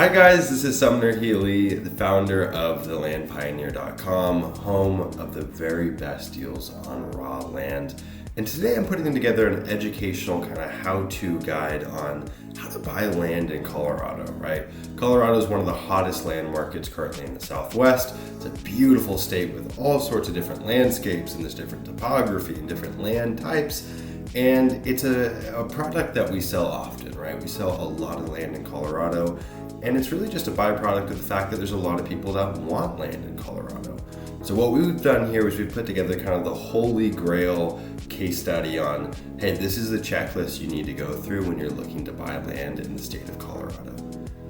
Hi guys, this is Sumner, the founder of thelandpioneer.com, home of the very best deals on raw land. And today I'm putting together an educational kind of how-to guide on how to buy land in Colorado, right? Colorado is one of the hottest land markets currently in the Southwest. It's a beautiful state with all sorts of different landscapes and there's different topography and different land types. And it's a product that we sell often, right? We sell a lot of land in Colorado. And it's really just a byproduct of the fact that there's a lot of people that want land in Colorado. So what we've done here is we've put together kind of the holy grail case study on, hey, this is the checklist you need to go through when you're looking to buy land in the state of Colorado.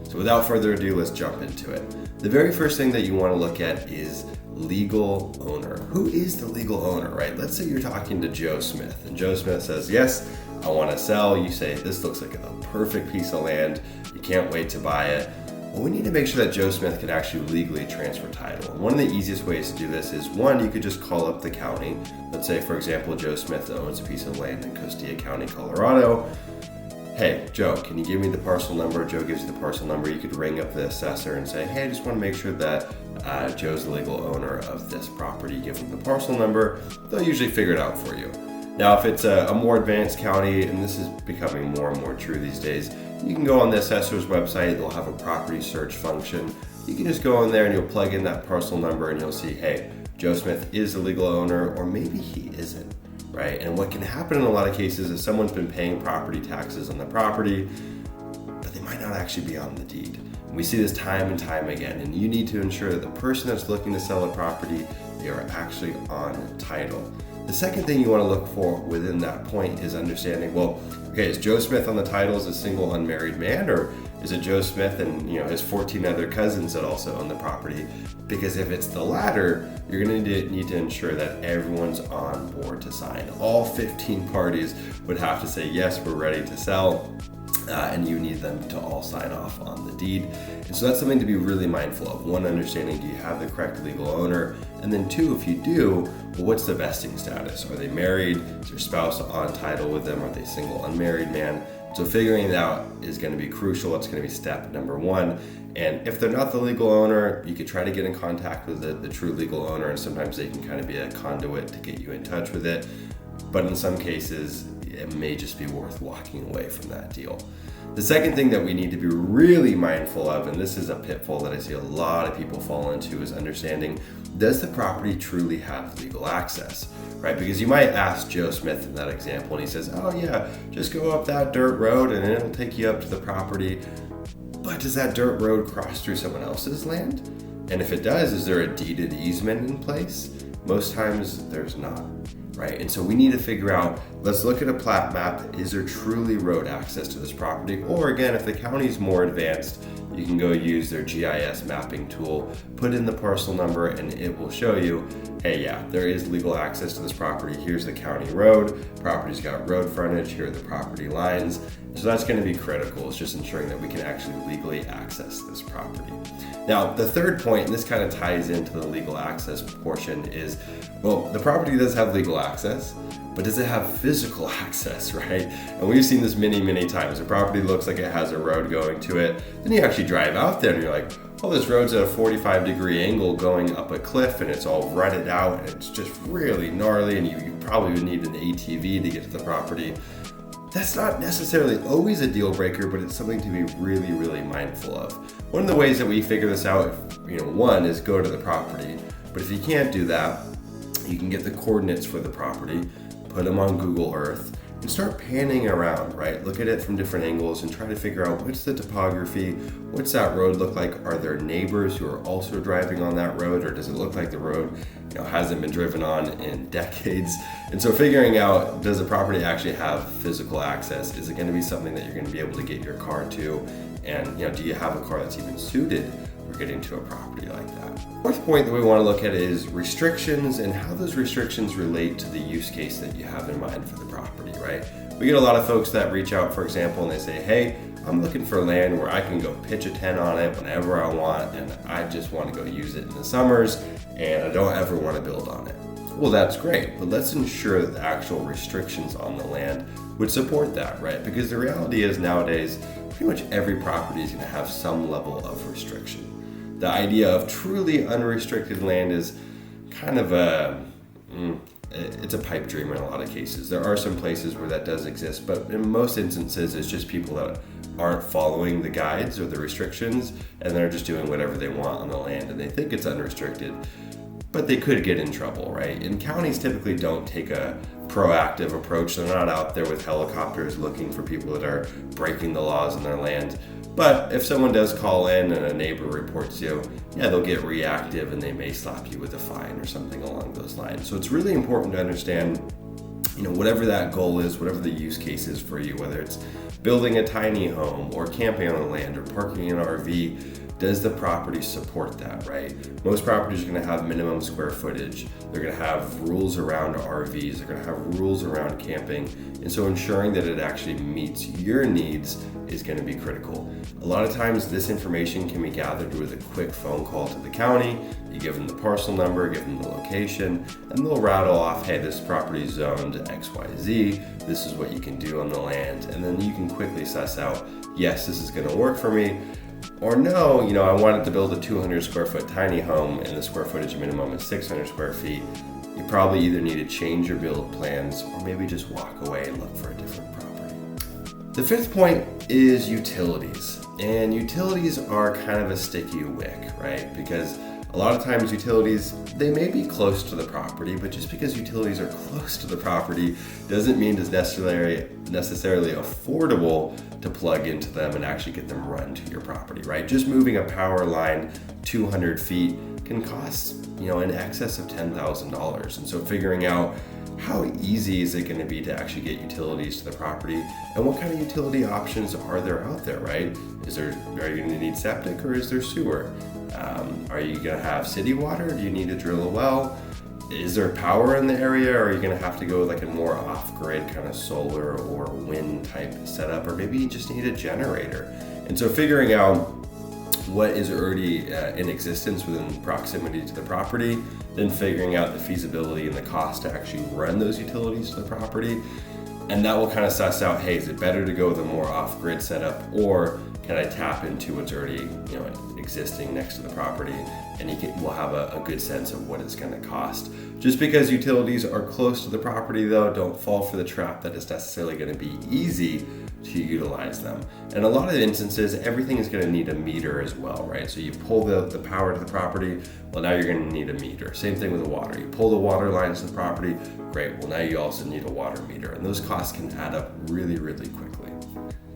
So without further ado, let's jump into it. The very first thing that you want to look at is legal owner. Who is the legal owner, right? Let's say you're talking to Joe Smith and Joe Smith says, yes, I want to sell. You say, this looks like a perfect piece of land. You can't wait to buy it. Well, we need to make sure that Joe Smith can actually legally transfer title. And one of the easiest ways to do this is, one, you could just call up the county. Let's say, for example, Joe Smith owns a piece of land in Costilla County, Colorado. Hey, Joe, can you give me the parcel number? Joe gives you the parcel number. You could ring up the assessor and say, hey, I just want to make sure that Joe's the legal owner of this property. Give them the parcel number. They'll usually figure it out for you. Now, if it's a more advanced county, and this is becoming more and more true these days, you can go on the assessor's website. They'll have a property search function. You can just go in there and you'll plug in that parcel number and you'll see, hey, Joe Smith is the legal owner, or maybe he isn't, right? And what can happen in a lot of cases is someone's been paying property taxes on the property, but they might not actually be on the deed. And we see this time and time again, and you need to ensure that the person that's looking to sell a property, they are actually on title. The second thing you want to look for within that point is understanding, well, okay, is Joe Smith on the title as a single unmarried man, or is it Joe Smith and his 14 other cousins that also own the property? Because if it's the latter, you're going to need to ensure that everyone's on board to sign. All 15 parties would have to say, yes, we're ready to sell. And you need them to all sign off on the deed. And so that's something to be really mindful of. One, understanding, do you have the correct legal owner? And then two, if you do, well, what's the vesting status? Are they married? Is their spouse on title with them? Are they single unmarried man? So figuring it out is going to be crucial. It's going to be step number one. And if they're not the legal owner, you could try to get in contact with the true legal owner, and sometimes they can kind of be a conduit to get you in touch with it. But in some cases, it may just be worth walking away from that deal. The second thing that we need to be really mindful of, and this is a pitfall that I see a lot of people fall into, is understanding, does the property truly have legal access, right? Because you might ask Joe Smith in that example and he says, oh yeah, just go up that dirt road and it'll take you up to the property. But does that dirt road cross through someone else's land? And if it does, is there a deeded easement in place? Most times there's not. Right? And so we need to figure out, let's look at a plat map. Is there truly road access to this property? Or again, if the county's more advanced, you can go use their GIS mapping tool, put in the parcel number, and it will show you, hey, yeah, there is legal access to this property. Here's the county road. Property's got road frontage. Here are the property lines. So that's going to be critical. It's just ensuring that we can actually legally access this property. Now, the third point, and this kind of ties into the legal access portion, is, well, the property does have legal access, but does it have physical access, right? And we've seen this many, many times. The property looks like it has a road going to it. Then you actually drive out there and you're like, oh, this road's at a 45-degree angle going up a cliff and it's all rutted out and it's just really gnarly and you probably would need an ATV to get to the property. That's not necessarily always a deal breaker, but it's something to be really, really mindful of. One of the ways that we figure this out, one is go to the property. But if you can't do that, you can get the coordinates for the property, put them on Google Earth, and start panning around, right? Look at it from different angles and try to figure out what's the topography, what's that road look like? Are there neighbors who are also driving on that road, or does it look like the road hasn't been driven on in decades? And so figuring out, does the property actually have physical access? Is it going to be something that you're going to be able to get your car to? And do you have a car that's even suited for getting to a property like that? Fourth point that we want to look at is restrictions and how those restrictions relate to the use case that you have in mind for the property, right? We get a lot of folks that reach out, for example, and they say, hey, I'm looking for land where I can go pitch a tent on it whenever I want, and I just want to go use it in the summers, and I don't ever want to build on it. Well, that's great, but let's ensure that the actual restrictions on the land would support that, right? Because the reality is nowadays, pretty much every property is going to have some level of restriction. The idea of truly unrestricted land is kind of it's a pipe dream in a lot of cases. There are some places where that does exist, but in most instances it's just people that aren't following the guides or the restrictions, and they're just doing whatever they want on the land and they think it's unrestricted, but they could get in trouble, right? And counties typically don't take a proactive approach. They're not out there with helicopters looking for people that are breaking the laws on their land. But if someone does call in and a neighbor reports you, yeah, they'll get reactive and they may slap you with a fine or something along those lines. So it's really important to understand, whatever that goal is, whatever the use case is for you, whether it's building a tiny home or camping on the land or parking an RV, does the property support that, right? Most properties are going to have minimum square footage. They're going to have rules around RVs. They're going to have rules around camping. And so ensuring that it actually meets your needs is going to be critical. A lot of times this information can be gathered with a quick phone call to the county. You give them the parcel number, give them the location, and they'll rattle off, hey, this property is zoned XYZ. This is what you can do on the land. And then you can quickly suss out, yes, this is going to work for me. Or no, I wanted to build a 200 square foot tiny home and the square footage minimum is 600 square feet. You probably either need to change your build plans or maybe just walk away and look for a different property. The fifth point is utilities. And utilities are kind of a sticky wick, right? Because a lot of times utilities, they may be close to the property, but just because utilities are close to the property doesn't mean it's necessarily affordable to plug into them and actually get them run to your property, right? Just moving a power line 200 feet can cost, in excess of $10,000. And so figuring out how easy is it going to be to actually get utilities to the property, and what kind of utility options are there out there, right? Are you going to need septic or is there sewer? Are you going to have city water? Do you need to drill a well? Is there power in the area, or are you going to have to go with like a more off-grid kind of solar or wind type setup, or maybe you just need a generator? And so figuring out what is already in existence within proximity to the property, then figuring out the feasibility and the cost to actually run those utilities to the property. And that will kind of suss out, hey, is it better to go with a more off-grid setup, or can I tap into what's already existing next to the property, and we'll have a good sense of what it's going to cost. Just because utilities are close to the property, though, don't fall for the trap that it's necessarily going to be easy to utilize them. In a lot of instances, everything is going to need a meter as well, right? So you pull the power to the property, well, now you're going to need a meter. Same thing with the water. You pull the water lines to the property, great. Well, now you also need a water meter, and those costs can add up really, really quickly.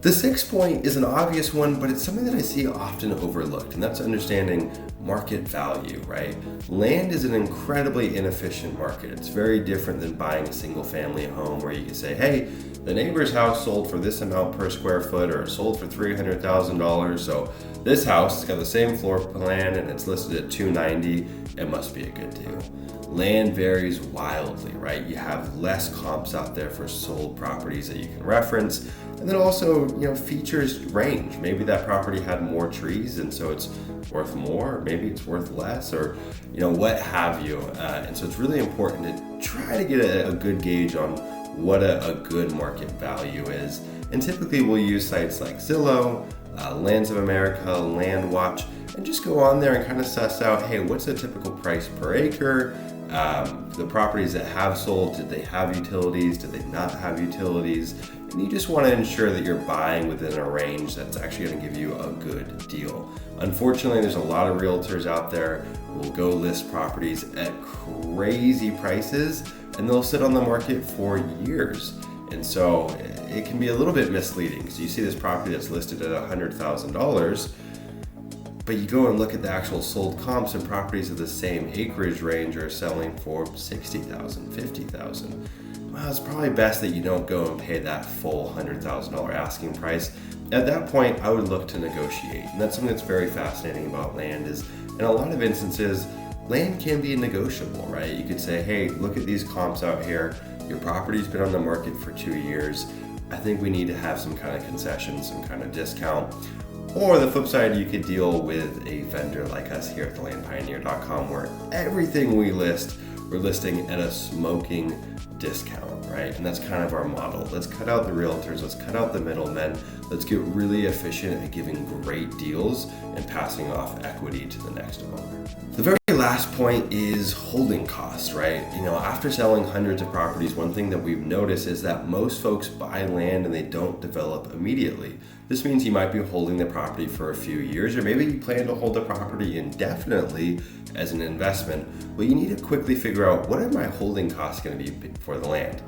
The sixth point is an obvious one, but it's something that I see often overlooked, and that's understanding market value, right? Land is an incredibly inefficient market. It's very different than buying a single family home where you can say, hey, the neighbor's house sold for this amount per square foot, or sold for $300,000. So this house has got the same floor plan and it's listed at $290. It must be a good deal. Land varies wildly, right? You have less comps out there for sold properties that you can reference. And then also, features range. Maybe that property had more trees and so it's worth more, or maybe it's worth less, or what have you. And so it's really important to try to get a good gauge on what a good market value is. And typically we'll use sites like Zillow, Lands of America, Land Watch, and just go on there and kind of suss out, hey, what's the typical price per acre? The properties that have sold, did they have utilities? Did they not have utilities? And you just want to ensure that you're buying within a range that's actually going to give you a good deal. Unfortunately, there's a lot of realtors out there who will go list properties at crazy prices, and they'll sit on the market for years. And so it can be a little bit misleading, because you see this property that's listed at $100,000, but you go and look at the actual sold comps, and properties of the same acreage range are selling for $60,000, $50,000. Well, it's probably best that you don't go and pay that full $100,000 asking price. At that point, I would look to negotiate. And that's something that's very fascinating about land, is in a lot of instances, land can be negotiable, right? You could say, hey, look at these comps out here. Your property's been on the market for 2 years. I think we need to have some kind of concession, some kind of discount. Or the flip side, you could deal with a vendor like us here at thelandpioneer.com, where everything we list, we're listing at a smoking discount, right? And that's kind of our model. Let's cut out the realtors, let's cut out the middlemen, let's get really efficient at giving great deals and passing off equity to the next owner. The very last point is holding costs, right? After selling hundreds of properties, one thing that we've noticed is that most folks buy land and they don't develop immediately. This means you might be holding the property for a few years, or maybe you plan to hold the property indefinitely as an investment. Well, you need to quickly figure out, what are my holding costs going to be for the land?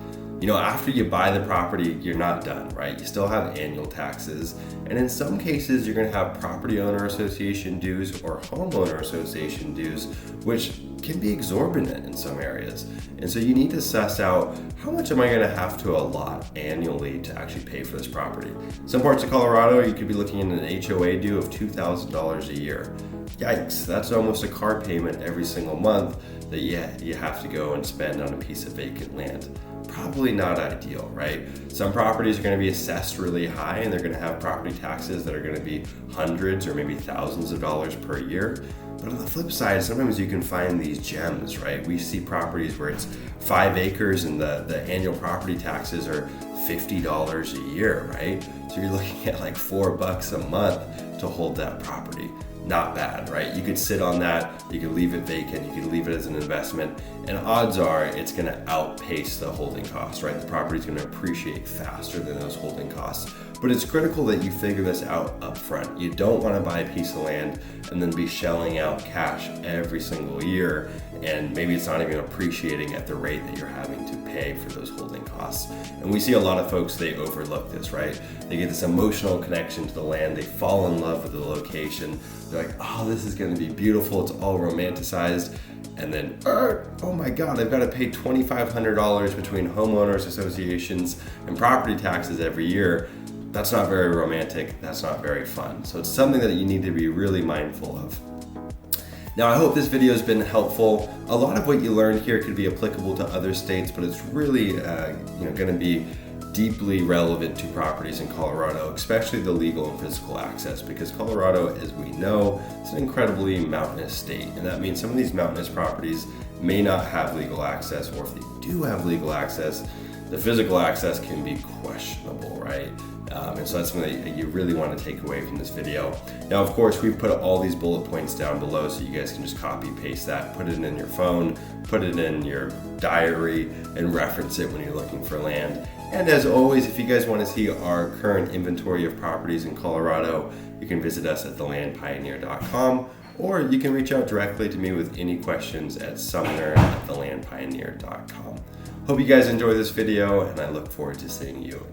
After you buy the property, you're not done, right? You still have annual taxes. And in some cases, you're going to have property owner association dues or homeowner association dues, which can be exorbitant in some areas. And so you need to suss out, how much am I going to have to allot annually to actually pay for this property? Some parts of Colorado, you could be looking at an HOA due of $2,000 a year. Yikes, that's almost a car payment every single month that you have to go and spend on a piece of vacant land. Probably not ideal, right? Some properties are going to be assessed really high and they're going to have property taxes that are going to be hundreds or maybe thousands of dollars per year. But on the flip side, sometimes you can find these gems, right? We see properties where it's 5 acres and the annual property taxes are $50 a year, right? So you're looking at like $4 a month to hold that property. Not bad, right? You could sit on that, you could leave it vacant, you could leave it as an investment, and odds are it's gonna outpace the holding costs, right? The property's gonna appreciate faster than those holding costs. But it's critical that you figure this out up front. You don't wanna buy a piece of land and then be shelling out cash every single year, and maybe it's not even appreciating at the rate that you're having to pay for those holding costs. And we see a lot of folks, they overlook this, right? They get this emotional connection to the land, they fall in love with the location, they're like, oh, this is gonna be beautiful, it's all romanticized, and then, oh my God, I've gotta pay $2,500 between homeowners associations and property taxes every year. That's not very romantic, that's not very fun. So it's something that you need to be really mindful of. Now, I hope this video has been helpful. A lot of what you learned here could be applicable to other states, but it's really gonna be deeply relevant to properties in Colorado, especially the legal and physical access, because Colorado, as we know, is an incredibly mountainous state. And that means some of these mountainous properties may not have legal access, or if they do have legal access, the physical access can be questionable, right? And so that's something that you really want to take away from this video. Now, of course, we've put all these bullet points down below so you guys can just copy paste that, put it in your phone, put it in your diary, and reference it when you're looking for land. And as always, if you guys want to see our current inventory of properties in Colorado, you can visit us at thelandpioneer.com, or you can reach out directly to me with any questions at Sumner at thelandpioneer.com. Hope you guys enjoy this video, and I look forward to seeing you